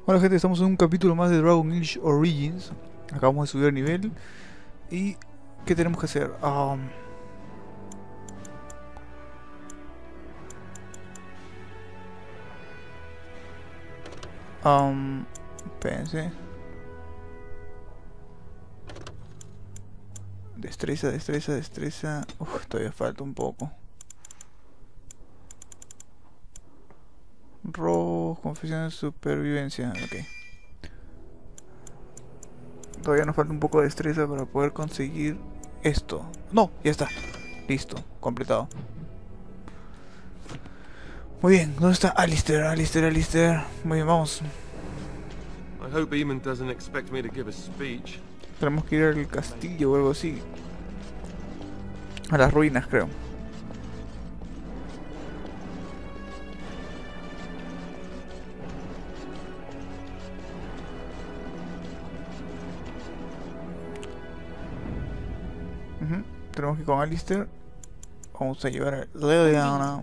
Hola gente, estamos en un capítulo más de Age Origins. Acabamos de subir el nivel. ¿Y qué tenemos que hacer? Espérense. Destreza. Uf, todavía falta un poco. Robo, confesión de supervivencia. Ok. Todavía nos falta un poco de destreza para poder conseguir esto. No, ya está. Listo, completado. Muy bien, ¿dónde está Alistair? Muy bien, vamos. Tenemos que ir al castillo o algo así. A las ruinas, creo. Tenemos que ir con Alistair. Vamos a llevar a Liliana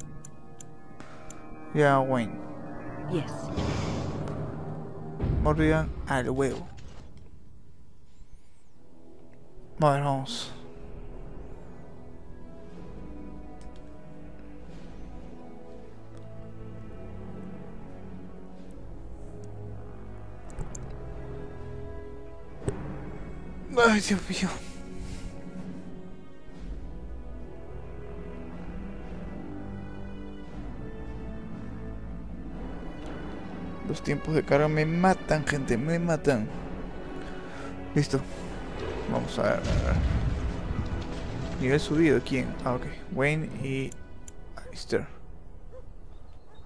y a Wayne. Yes. Mordigan al huevo. A ver, vamos. Ay, Dios mío. Los tiempos de carga me matan, gente, me matan. Listo. Vamos a ver. Nivel subido, ¿quién? Ah, ok. Wayne y Alistair.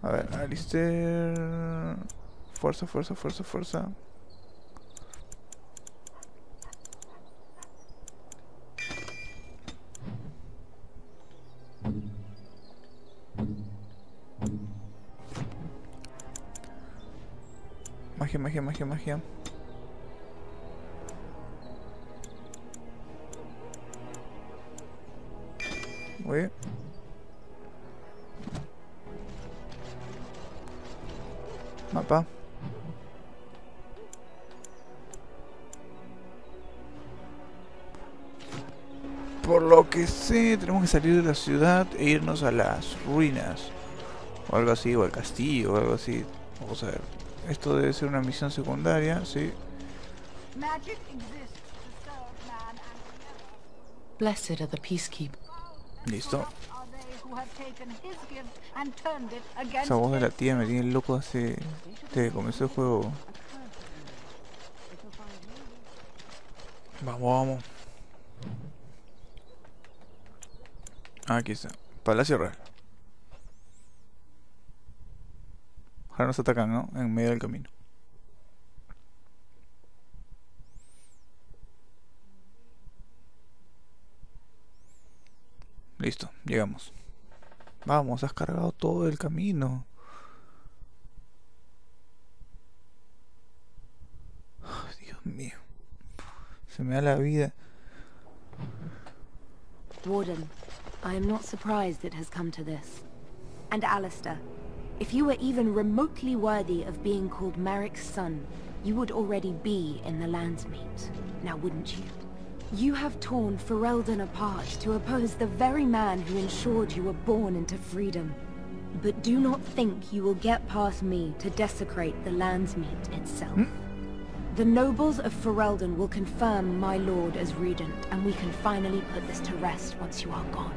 A ver, Alistair. Fuerza. Magia. Muy bien. Mapa. Por lo que sé, tenemos que salir de la ciudad e irnos a las ruinas. O algo así, o al castillo, o algo así. Vamos a ver. Esto debe ser una misión secundaria, sí. Blessed are the peacekeepers. Listo. Esa voz de la tía me tiene loco desde que comenzó el juego. Vamos. Aquí está. Palacio Real. Ahora nos atacan, ¿no? En medio del camino. Listo, llegamos. Vamos, has cargado todo el camino. Oh, Dios mío. Se me da la vida. Warden, I am not surprised it has come to this. And Alistair, if you were even remotely worthy of being called Merrick's son, you would already be in the Landsmeet, now wouldn't you? You have torn Ferelden apart to oppose the very man who ensured you were born into freedom. But do not think you will get past me to desecrate the Landsmeet itself. The nobles of Ferelden will confirm my lord as regent, and we can finally put this to rest once you are gone.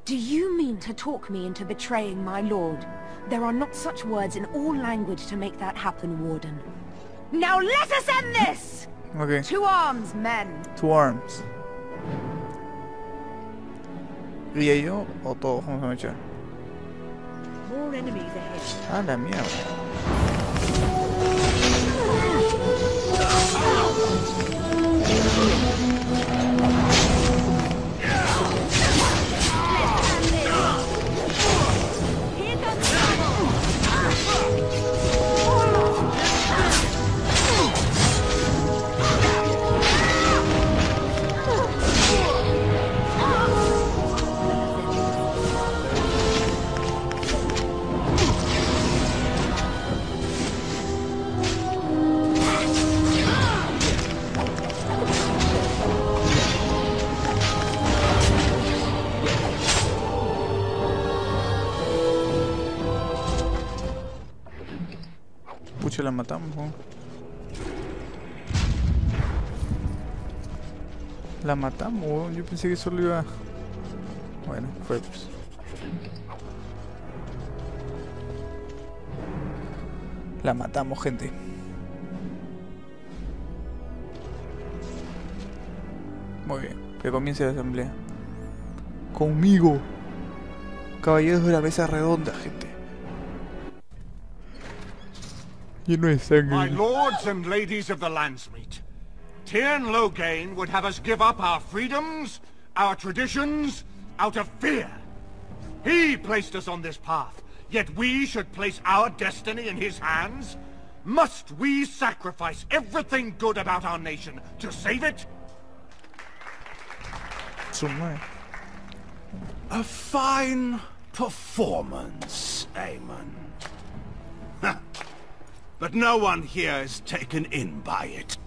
Do you mean to talk me into betraying my lord? There are not such words in all language to make that happen, Warden. Now let us end this! Okay. To arms, men! To arms. ¿Y yo o todos vamos a marchar? More enemies ahead. Ah, la mierda. hecho la matamos, ¿no? La matamos, ¿no? Yo pensé que solo iba... Bueno, fue pues. La matamos, gente. Muy bien, que comience la asamblea. Conmigo. Caballeros de la mesa redonda, gente. Lleno de sangre. My lords and ladies of the Landsmeet, Tien Loghain would have us give up our freedoms, our traditions, out of fear. He placed us on this path, yet we should place our destiny in his hands? Must we sacrifice everything good about our nation to save it? A fine performance, Aemon. But no one here is taken in by it.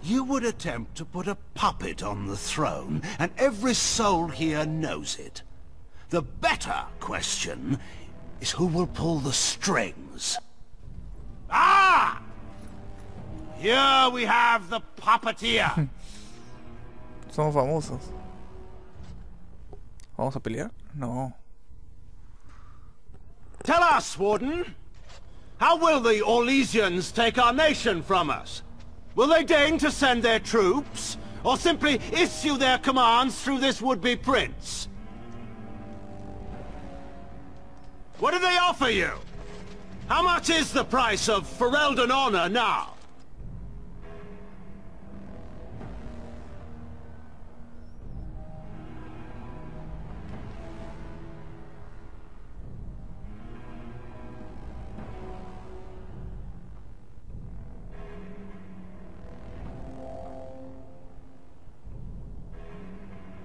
You would attempt to put a puppet on the throne, and every soul here knows it. The better question is who will pull the strings. Ah! Here we have the puppeteer. Somos famosos. ¿Vamos a pelear? No. Tell us, Warden. How will the Orlesians take our nation from us? Will they deign to send their troops, or simply issue their commands through this would-be prince? What do they offer you? How much is the price of Ferelden honor now?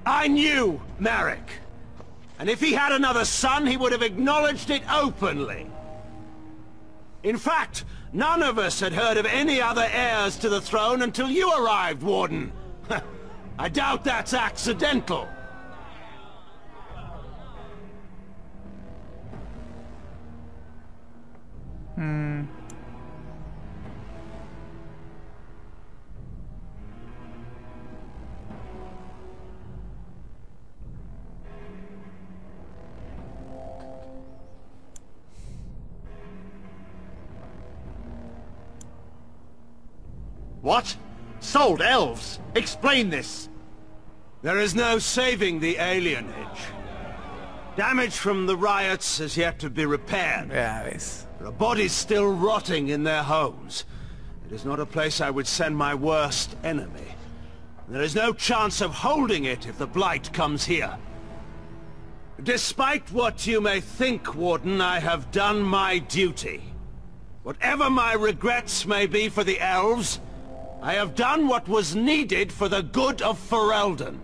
I knew Merrick. And if he had another son, he would have acknowledged it openly. In fact, none of us had heard of any other heirs to the throne until you arrived, Warden. I doubt that's accidental. What? Sold elves? Explain this. There is no saving the alienage. Damage from the riots has yet to be repaired. Ya ves. There are bodies still rotting in their homes. It is not a place I would send my worst enemy. There is no chance of holding it if the Blight comes here. Despite what you may think, Warden, I have done my duty. Whatever my regrets may be for the elves, I have done what was needed for the good of Ferelden.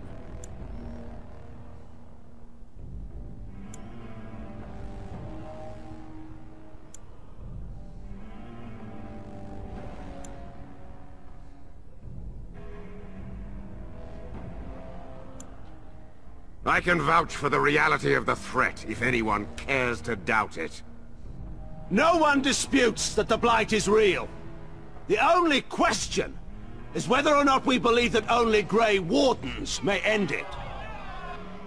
I can vouch for the reality of the threat, if anyone cares to doubt it. No one disputes that the Blight is real. The only question is whether or not we believe that only Grey Wardens may end it.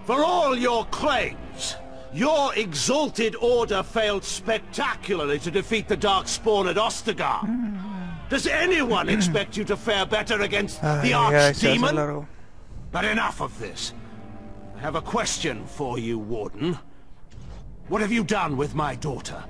For all your claims, your exalted order failed spectacularly to defeat the Darkspawn at Ostagar. Does anyone expect you to fare better against the Archdemon? But enough of this. I have a question for you, Warden. What have you done with my daughter?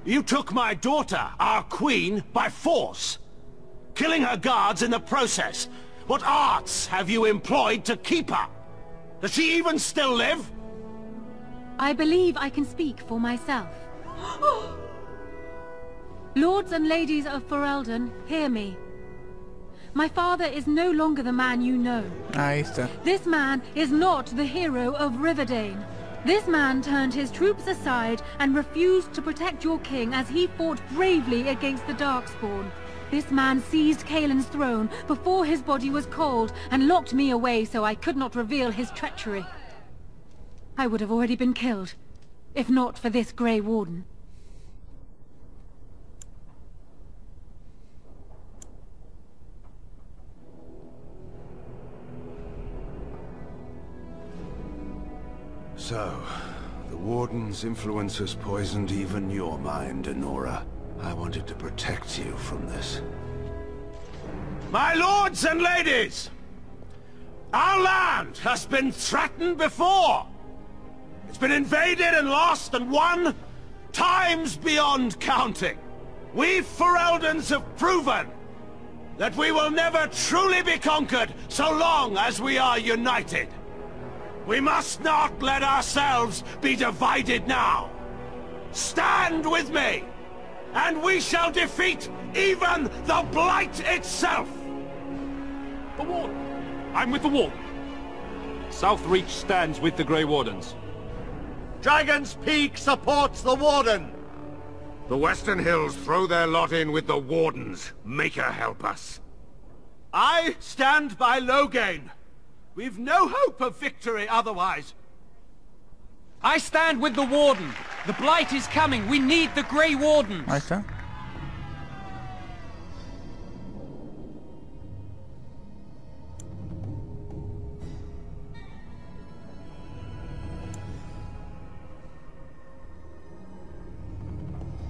You took my daughter, our queen, by force, killing her guards in the process. What arts have you employed to keep her? Does she even still live? I believe I can speak for myself. Lords and ladies of Ferelden, hear me. My father is no longer the man you know. Ahí está. This man is not the hero of Riverdane. This man turned his troops aside and refused to protect your king as he fought bravely against the Darkspawn. This man seized Kaelin's throne before his body was cold and locked me away so I could not reveal his treachery. I would have already been killed, if not for this Grey Warden. So, the Warden's influence has poisoned even your mind, Enora. I wanted to protect you from this. My lords and ladies! Our land has been threatened before! It's been invaded and lost and won times beyond counting. We Fereldans have proven that we will never truly be conquered so long as we are united. We must not let ourselves be divided now. Stand with me, and we shall defeat even the Blight itself! The Warden! I'm with the Warden. Southreach stands with the Grey Wardens. Dragon's Peak supports the Warden! The Western Hills throw their lot in with the Wardens. Make her help us. I stand by Loghain. We've no hope of victory otherwise. I stand with the Warden. The Blight is coming. We need the Grey Wardens. Ahí está.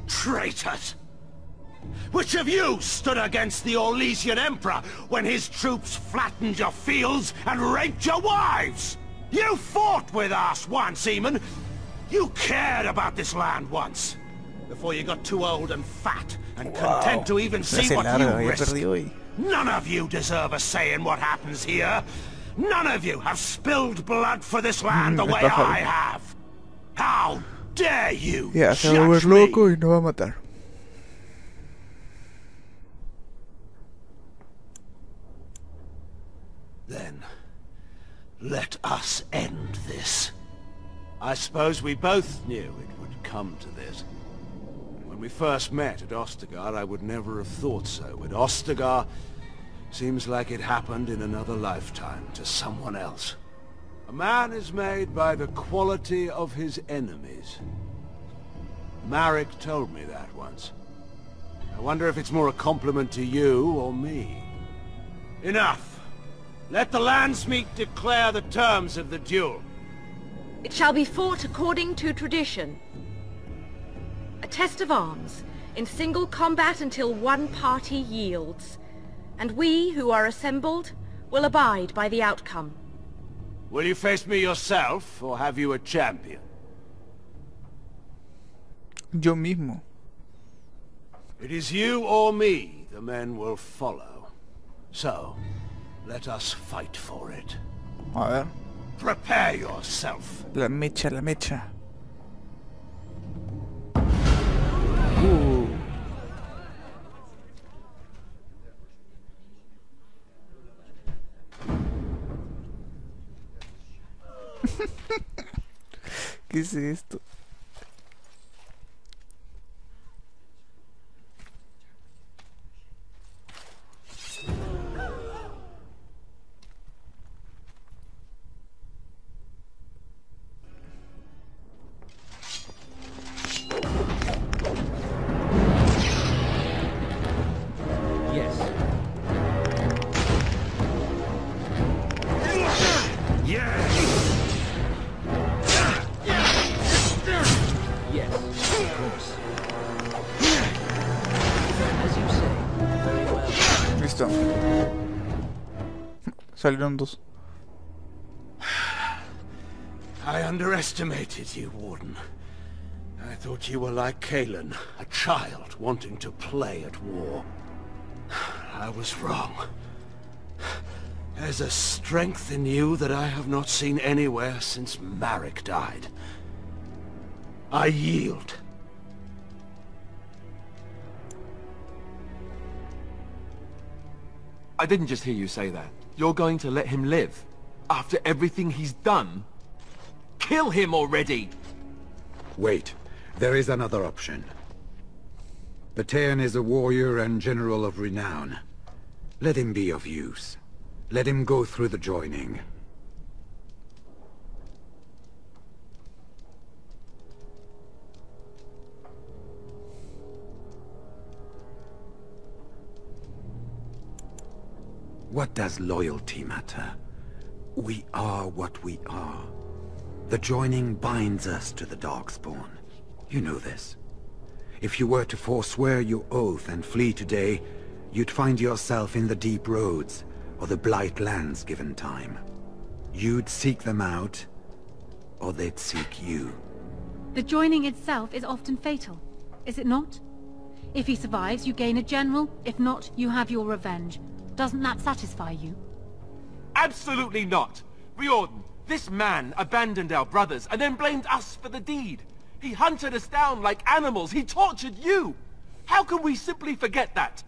Traitors! Which of you stood against the Orlesian Emperor when his troops flattened your fields and raped your wives? You fought with us once, Eamon. You cared about this land once. Before you got too old and fat and content to even see what you risked. None of you deserve a say in what happens here. None of you have spilled blood for this land the way I have. How dare you se va a volver loco y nos va a matar. Then, let us end this. I suppose we both knew it would come to this. When we first met at Ostagar, I would never have thought so, but Ostagar seems like it happened in another lifetime to someone else. A man is made by the quality of his enemies. Marek told me that once. I wonder if it's more a compliment to you or me. Enough! Let the landsmeet declare the terms of the duel. It shall be fought according to tradition. A test of arms, in single combat until one party yields. And we, who are assembled, will abide by the outcome. Will you face me yourself, or have you a champion? Yo mismo. It is you or me the men will follow. So, let us fight for it. A ver. Prepare yourself. La mecha, la mecha. ¿Qué es esto? Listo. Salieron dos. I underestimated you, Warden. I thought you were like Kaelin, a child wanting to play at war. I was wrong. There's a strength in you that I have not seen anywhere since Marek died. I yield. I didn't just hear you say that. You're going to let him live? After everything he's done? Kill him already! Wait. There is another option. Batean is a warrior and general of renown. Let him be of use. Let him go through the joining. What does loyalty matter? We are what we are. The joining binds us to the Darkspawn. You know this. If you were to forswear your oath and flee today, you'd find yourself in the deep roads, or the blight lands given time. You'd seek them out, or they'd seek you. The joining itself is often fatal, is it not? If he survives, you gain a general. If not, you have your revenge. Doesn't that satisfy you? Absolutely not! Riordan, this man abandoned our brothers and then blamed us for the deed. He hunted us down like animals. He tortured you! How can we simply forget that?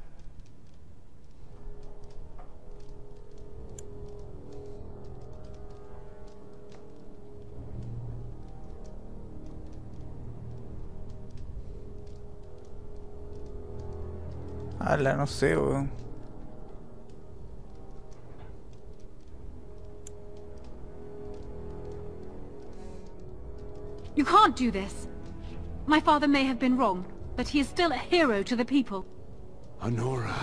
Ala, no sé, weón. You can't do this. My father may have been wrong, but he is still a hero to the people. Honora.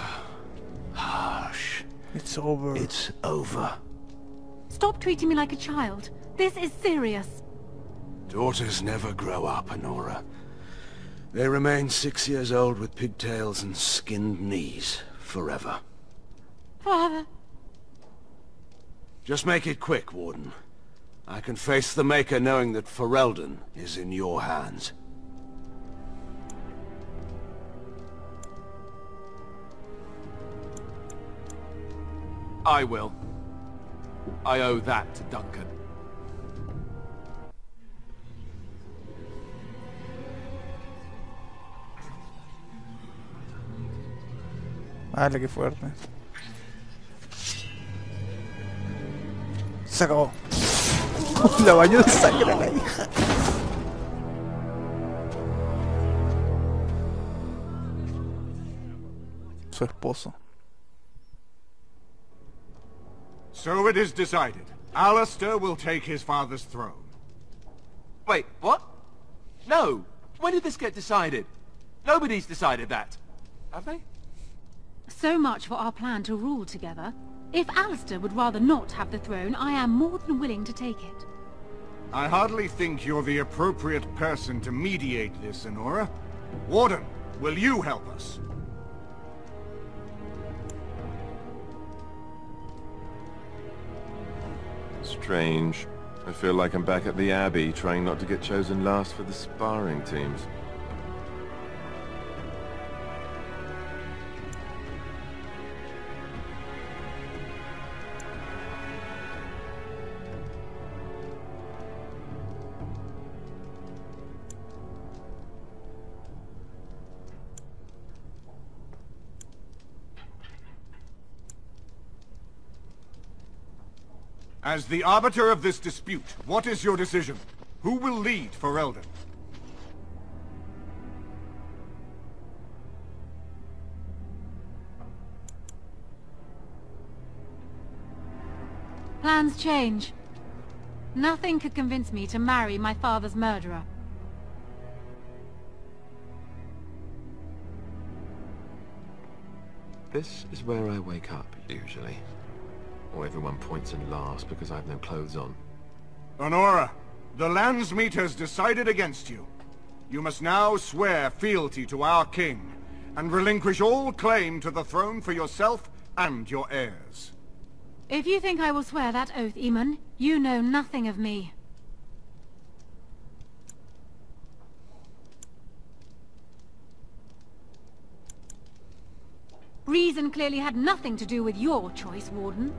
Hush. It's over. It's over. Stop treating me like a child. This is serious. Daughters never grow up, Honora. They remain 6 years old with pigtails and skinned knees forever. Father. Just make it quick, Warden. I can face the Maker knowing that Ferelden is in your hands. I will. I owe that to Duncan. Vale, qué fuerte. Se acabó. La bañó de sangre a la hija. Su esposo. So it is decided. Alistair will take his father's throne. Wait, what? No! When did this get decided? Nobody's decided that. Have they? So much for our plan to rule together. If Alistair would rather not have the throne, I am more than willing to take it. I hardly think you're the appropriate person to mediate this, Honora. Warden, will you help us? Strange. I feel like I'm back at the Abbey, trying not to get chosen last for the sparring teams. As the arbiter of this dispute, what is your decision? Who will lead Ferelden? Plans change. Nothing could convince me to marry my father's murderer. This is where I wake up, usually. Or everyone points and laughs because I have no clothes on. Honora, the Landsmeet has decided against you. You must now swear fealty to our king, and relinquish all claim to the throne for yourself and your heirs. If you think I will swear that oath, Eamon, you know nothing of me. Reason clearly had nothing to do with your choice, Warden.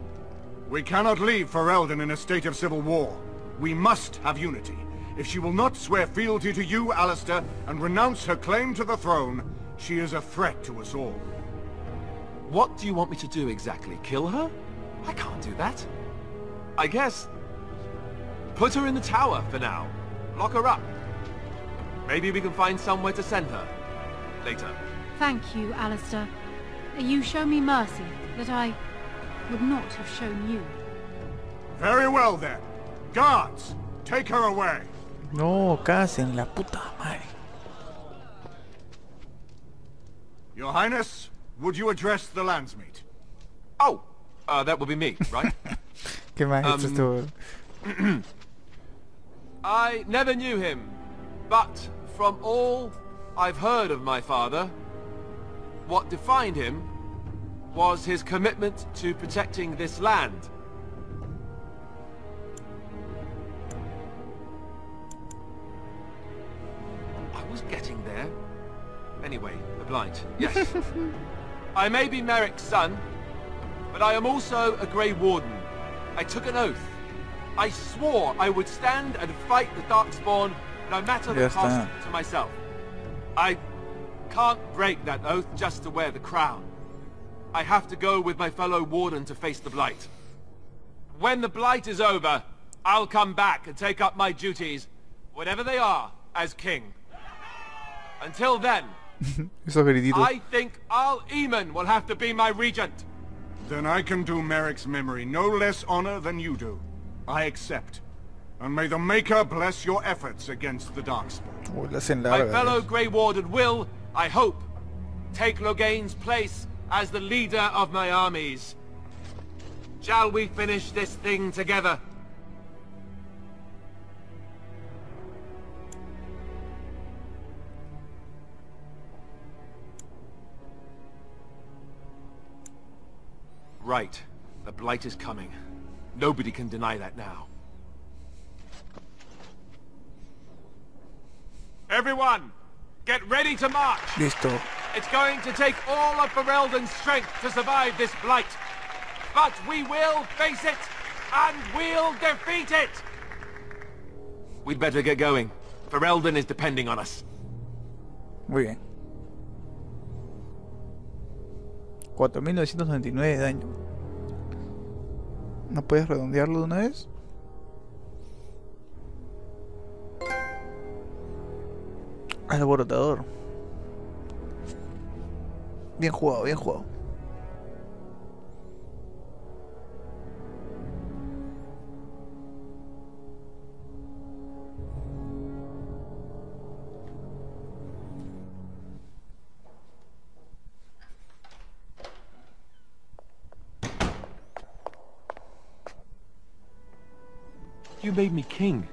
We cannot leave Ferelden in a state of civil war. We must have unity. If she will not swear fealty to you, Alistair, and renounce her claim to the throne, she is a threat to us all. What do you want me to do exactly? Kill her? I can't do that. I guess... put her in the tower for now. Lock her up. Maybe we can find somewhere to send her. Later. Thank you, Alistair. You show me mercy that I would not have shown you. Very well then. Guards, take her away. No, casen la puta madre. Your Highness, would you address the landsmeet? Oh, that would be me, right? ¿Qué más es esto? I never knew him, but from all I've heard of my father, what defined him was his commitment to protecting this land. I was getting there. Anyway, the blight, yes. I may be Merrick's son, but I am also a Grey Warden. I took an oath. I swore I would stand and fight the Darkspawn, no matter the cost to myself. I can't break that oath just to wear the crown. I have to go with my fellow Warden to face the Blight. When the Blight is over, I'll come back and take up my duties, whatever they are, as king. Until then, I think Al Eamon will have to be my regent. Then I can do Merrick's memory no less honor than you do. I accept. And may the Maker bless your efforts against the Darkspawn. My fellow Grey Warden will, I hope, take Logain's place as the leader of my armies. Shall we finish this thing together? Right. The Blight is coming. Nobody can deny that now. Everyone, get ready to march! Listo. It's going to take all of Ferelden's strength to survive this Blight. But we will face it, and we'll defeat it! We'd better get going. Ferelden is depending on us. Muy bien. 4.999 de daño. ¿No puedes redondearlo de una vez? Alborotador. Bien jugado, bien jugado. You made me king.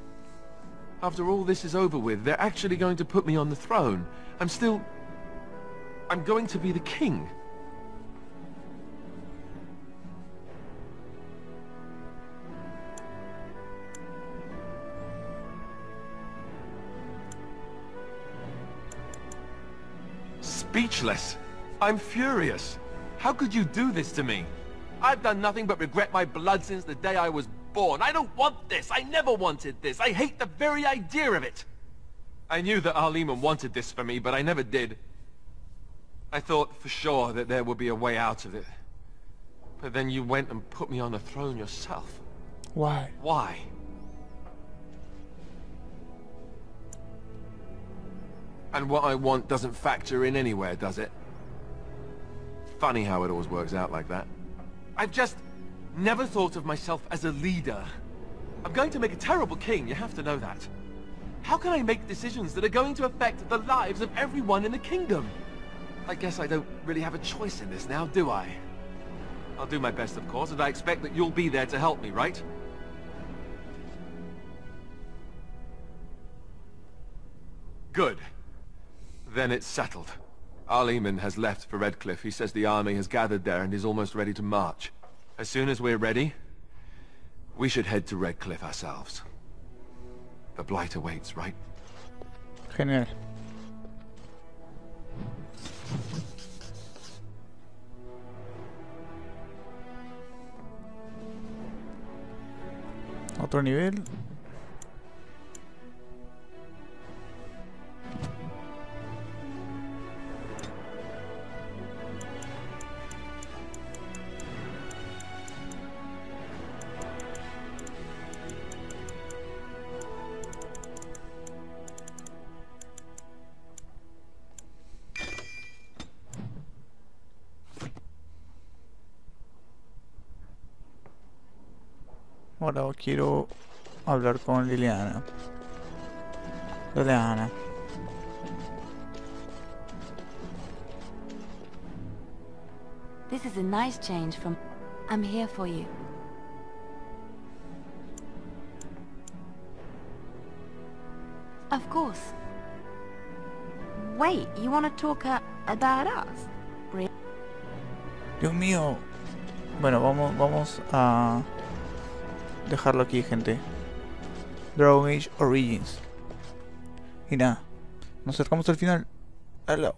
After all this is over with, they're actually going to put me on the throne. I'm going to be the king. Speechless. I'm furious. How could you do this to me? I've done nothing but regret my blood since the day I was born. I don't want this. I never wanted this. I hate the very idea of it. I knew that Al Eamon wanted this for me, but I never did. I thought for sure that there would be a way out of it. But then you went and put me on a throne yourself. Why? Why? And what I want doesn't factor in anywhere, does it? Funny how it always works out like that. I've just never thought of myself as a leader. I'm going to make a terrible king, you have to know that. How can I make decisions that are going to affect the lives of everyone in the kingdom? I guess I don't really have a choice in this now, do I? I'll do my best, of course, and I expect that you'll be there to help me, right? Good. Then it's settled. Al Eamon has left for Redcliffe. He says the army has gathered there and is almost ready to march. As soon as we're ready, we should head to Redcliffe ourselves. The Blight awaits, right? Genial. Otro nivel. Ahora quiero hablar con Liliana. Liliana. This is a nice change from... I'm here for you. Of course. Wait, you want to talk about us? Really? Dios mío. Bueno, vamos a dejarlo aquí, gente. Dragon Age Origins. Y nada, nos acercamos al final. Hello.